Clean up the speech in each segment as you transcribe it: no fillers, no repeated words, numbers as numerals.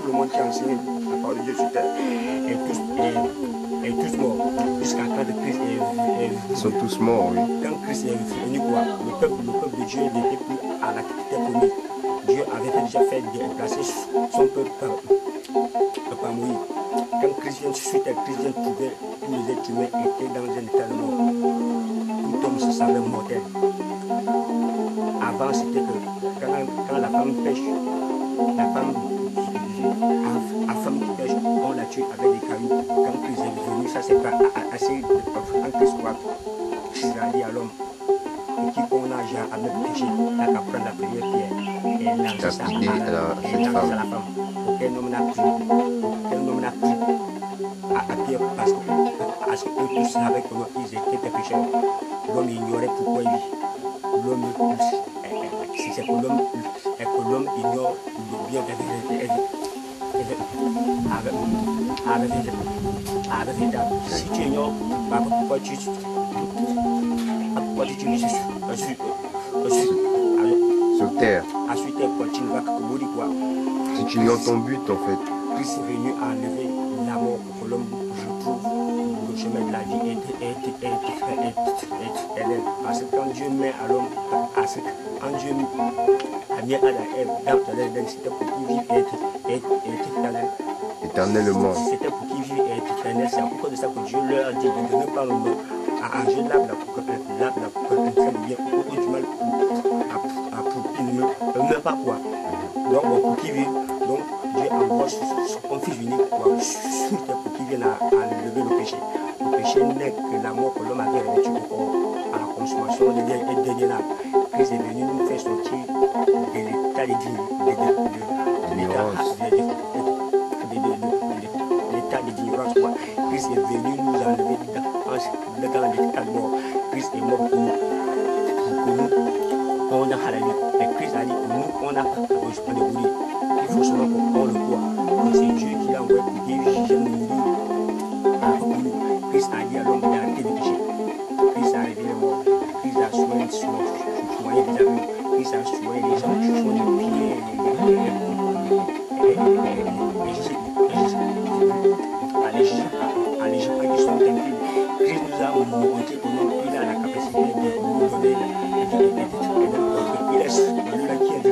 le monde qui enseigne la parole de Dieu sur terre est tous morts. Jusqu'à quand de Christ Ils sont tous morts, oui. quand Christ est venu, quoi, le peuple de Dieu n'était plus à l'activité commune. Dieu avait déjà fait déplacer son peuple par Moïse. Quand Christ vient sur terre, Christ vient trouver tous les êtres humains étaient dans un état de mort. Tout homme se savait mortel. Avant, c'était que quand la femme pêche, la femme qui pêche, on la tue avec des cailloux. Quand Christ est venu, ça c'est pas assez en Christ quoi. Christ a dit à l'homme, et qui on a déjà à mettre péché, n'a qu'à prendre la première pierre et lancer ça à la femme. Aucun homme n'a pris à pierre parce que eux tous savaient qu'ils étaient pécheurs. L'homme ignorait pourquoi il vit. L'homme, si c'est que l'homme ignore le bien avec les dames. Si tu ignores, pourquoi tu sur terre. Ensuite, tu ne vas que mourir quoi. Si tu ignores ton but, en fait. Christ est venu enlever la mort pour que l'homme retrouve le chemin de la vie éternelle. Parce que quand Dieu met à l'homme, quand Dieu a mis à la Ève dans l'Éden, c'était pour qu'il vive éternellement. C'était pour qu'il vive éternel. C'est à cause de ça que Dieu leur a dit de ne pas arranger l'arbre pour qu'un seul bien ou du mal pour qu'il ne meure pas quoi. Donc pour qu'il vive, donc Dieu envoie son fils unique pour qu'il vienne à enlever le péché. Le péché n'est que la mort que l'homme avait revêtue au corps à la consommation des derniers là. Christ est venu nous faire sortir de l'état de délivrance. Christ est venu nous enlever dans l'état de mort. Christ est mort pour nous. On a halali. Mais Christ a dit que nous, on n'a pas besoin de mourir. Il faut seulement qu'on le croit. C'est Dieu qui l'a envoyé pour dire j'aime mourir. Christ a dit à l'homme d'arrêter de pécher. Christ a réveillé les morts. Christ a soigné des amis. Christ a soigné les gens qui font des pieds, les gens qui sont tranquilles. Christ nous a montré comment il a la capacité de nous donner il est celui-là qui est de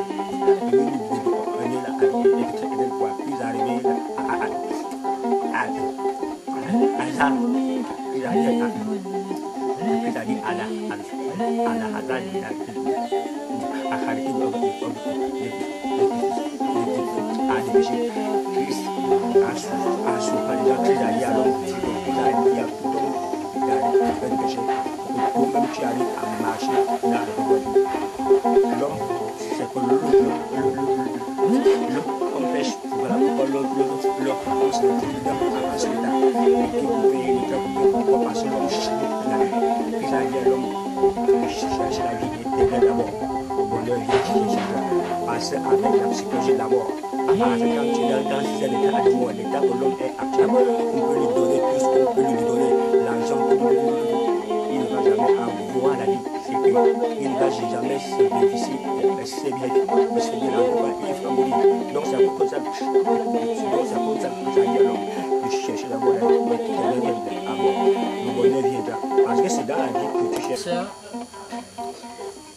Christ a réveillé avec la psychologie d'abord. Parce que quand tu es dans cet état de mort, l'état que l'homme est actuellement, on peut lui donner tout ce qu'on peut lui donner, l'argent, il ne va jamais avoir la vie. C'est qu'il ne va jamais se bénéficier de ses biens. Il fera mourir. Donc c'est pour ça que ça dit à l'homme de chercher d'abord la vie, le bonheur viendra. Parce que c'est dans la vie que tu cherches.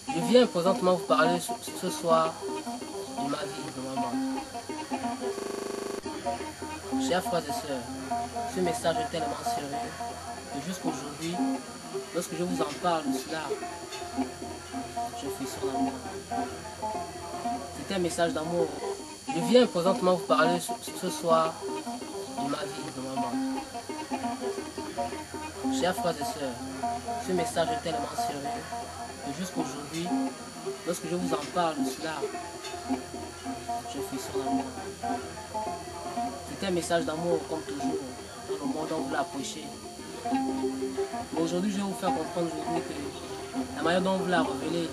Je viens présentement vous parler ce soir de ma vie de maman. Chers frères et sœurs, ce message est tellement sérieux que jusqu'aujourd'hui, lorsque je vous en parle de cela, je frissonne d'amour. C'est un message d'amour. Je viens présentement vous parler ce soir de ma vie de maman. Chers frères et sœurs, ce message est tellement sérieux que jusqu'aujourd'hui, lorsque je vous en parle de cela, je frissonne d'amour. C'est un message d'amour comme toujours, dans le monde dont vous l'approchez. Mais aujourd'hui, je vais vous faire comprendre aujourd'hui que la manière dont vous l'a révélé,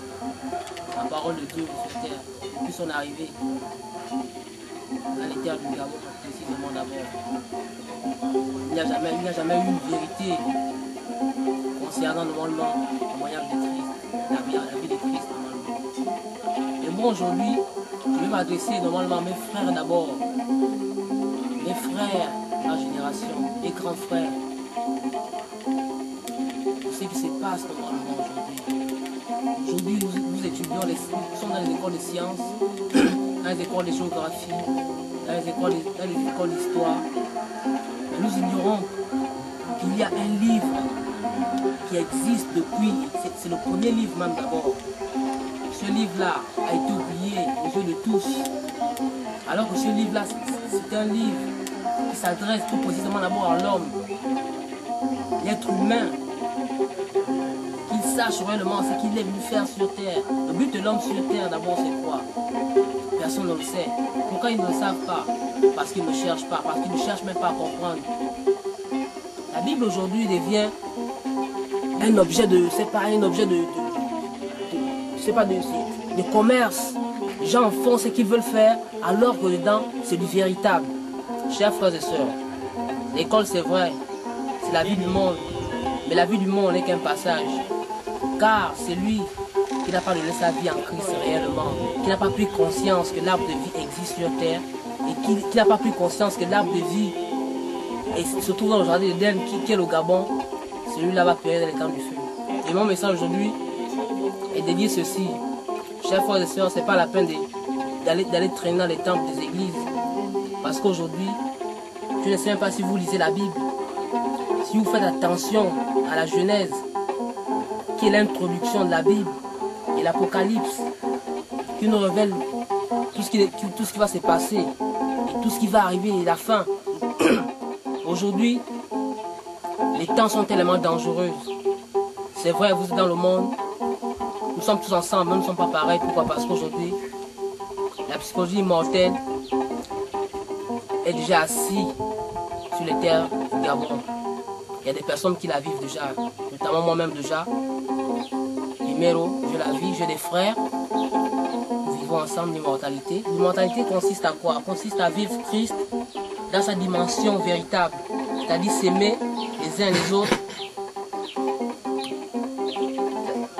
la parole de Dieu sur terre, depuis son arrivée à l'éther du Gabon, précisément d'abord. Il n'y a jamais eu une vérité concernant normalement le témoignage de Christ, la vie de Christ normalement. Et moi aujourd'hui, je vais m'adresser normalement à mes frères d'abord, frères de la génération, les grands frères, pour ce qui se passe dans le monde aujourd'hui. Aujourd'hui, nous étudions, nous sommes dans les écoles de sciences, dans les écoles de géographie, dans les écoles d'histoire. Mais nous ignorons qu'il y a un livre qui existe depuis, c'est le premier livre même d'abord. Ce livre-là a été oublié aux yeux de tous. Alors que ce livre-là, c'est un livre qui s'adresse tout précisément d'abord à l'homme, l'être humain, qu'il sache réellement ce qu'il est venu faire sur terre. Le but de l'homme sur terre d'abord c'est quoi? Personne ne le sait. Pourquoi ils ne le savent pas? Parce qu'ils ne cherchent pas, parce qu'ils ne cherchent même pas à comprendre. La Bible aujourd'hui devient un objet de, c'est pas un objet de commerce. Les gens font ce qu'ils veulent faire alors que dedans c'est du véritable. Chers frères et sœurs, l'école c'est vrai, c'est la vie du monde, mais la vie du monde n'est qu'un passage. Car c'est lui qui n'a pas donné sa vie en Christ réellement, qui n'a pas pris conscience que l'arbre de vie existe sur terre et qui n'a pas pris conscience que l'arbre de vie se trouve dans le jardin d'Éden qui est le Gabon, celui-là va périr dans les camps du feu. Et mon message aujourd'hui est dédié ceci. Chers frères et sœurs, c'est pas la peine d'aller traîner dans les temples des églises. Parce qu'aujourd'hui, je ne sais même pas si vous lisez la Bible. Si vous faites attention à la Genèse, qui est l'introduction de la Bible, et l'Apocalypse, qui nous révèle tout ce qui va se passer, et tout ce qui va arriver, et la fin. Aujourd'hui, les temps sont tellement dangereux. C'est vrai, vous êtes dans le monde, nous sommes tous ensemble, mais nous ne sommes pas pareils. Pourquoi? Parce qu'aujourd'hui, la psychologie immortelle est déjà assise sur les terres du Gabon. Il y a des personnes qui la vivent déjà, notamment moi-même déjà. Numéro, je la vis, j'ai des frères. Nous vivons ensemble l'immortalité. L'immortalité consiste à quoi? Consiste à vivre Christ dans sa dimension véritable, c'est-à-dire s'aimer les uns les autres.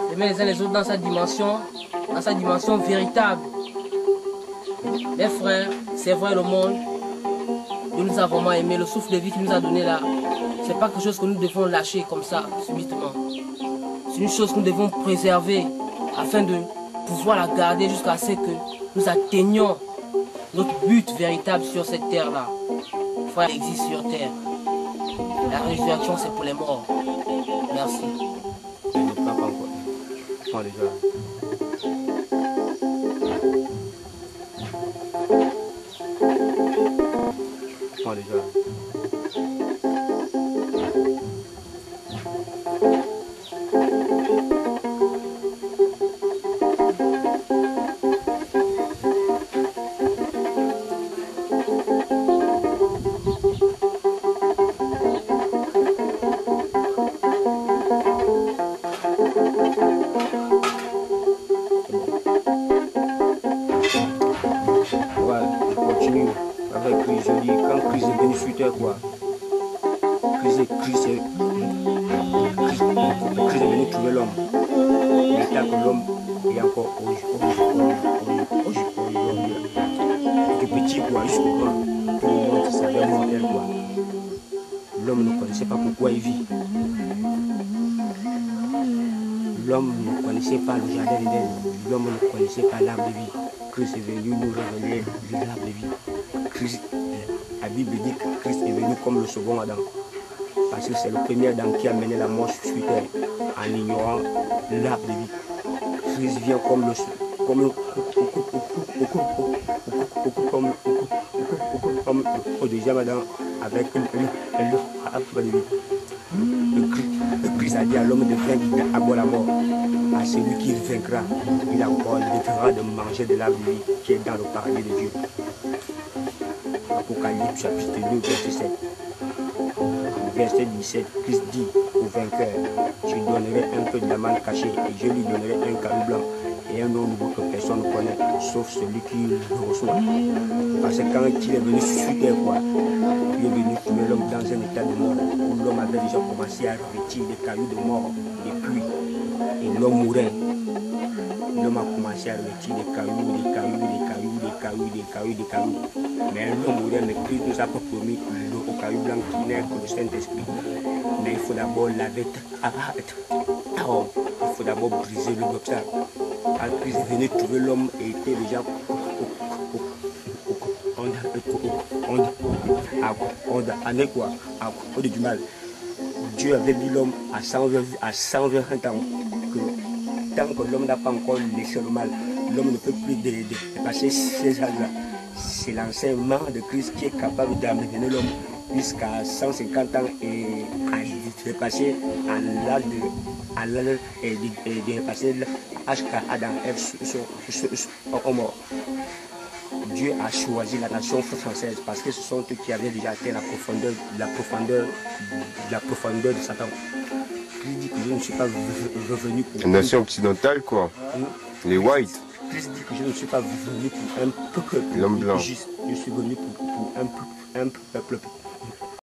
S'aimer les uns les autres dans sa dimension véritable. Mes frères, c'est vrai, le monde, Dieu nous a vraiment aimé. Le souffle de vie qu'il nous a donné là, c'est pas quelque chose que nous devons lâcher comme ça, subitement. C'est une chose que nous devons préserver afin de pouvoir la garder jusqu'à ce que nous atteignions notre but véritable sur cette terre-là. Foi existe sur terre. La résurrection, c'est pour les morts. Merci. Je ne pas encore. Prends déjà. Prends déjà. Quoi. Christ est venu trouver l'homme. L'état que l'homme est encore aujourd'hui. Du petit quoi, jusqu'au grand. Tout le monde savait mortel quoi. L'homme ne connaissait pas pourquoi il vit. L'homme ne connaissait pas le jardin d'Éden. L'homme ne connaissait pas l'arbre de vie. Christ est venu nous révéler l'arbre de vie. Christ, la Bible dit que Christ est venu comme le second Adam. Parce que c'est le premier Adam qui a mené la mort sur terre en ignorant l'arbre de vie. Christ vient comme au deuxième Adam avec l'arbre de vie. Le Christ a dit à l'homme de vaincre à la mort. À celui qui vaincra, il devra de manger de l'arbre de vie qui est dans le paradis de Dieu. Apocalypse chapitre 2 verset 7. Verset 17, Christ dit au vainqueur, je donnerai un peu de la manne cachée et je lui donnerai un carreau blanc. Et et un nom nouveau que personne ne connaît, sauf celui qui le reçoit. Parce que quand il est venu sur terre, quoi, il est venu trouver l'homme dans un état de mort, où l'homme avait déjà commencé à revêtir des cailloux de mort, des pluies, et l'homme mourait. L'homme a commencé à revêtir des cailloux, des cailloux, des cailloux, des cailloux, des cailloux, des cailloux. Mais l'homme mourait, mais Christ nous a pas promis au caillou blanc qui n'est que le Saint-Esprit. Mais il faut d'abord laver il faut d'abord briser le boxeur. Quand Christ est venu trouver l'homme et était déjà du mal. Dieu avait dit l'homme à 120 ans que tant que l'homme n'a pas encore laissé le mal, l'homme ne peut plus dépasser ces âges-là. C'est l'enseignement de Christ qui est capable d'amener l'homme jusqu'à 150 ans et à dépasser à l'âge de dépasser l'âge qu'Adam et Ève sont morts. Dieu a choisi la nation française parce que ce sont eux qui avaient déjà atteint la profondeur de Satan. Christ dit que je ne suis pas revenu pour... La nation occidentale, quoi. Les whites. Christ dit que je ne suis pas venu pour un peuple l'homme blanc. juste. Je suis venu pour un peuple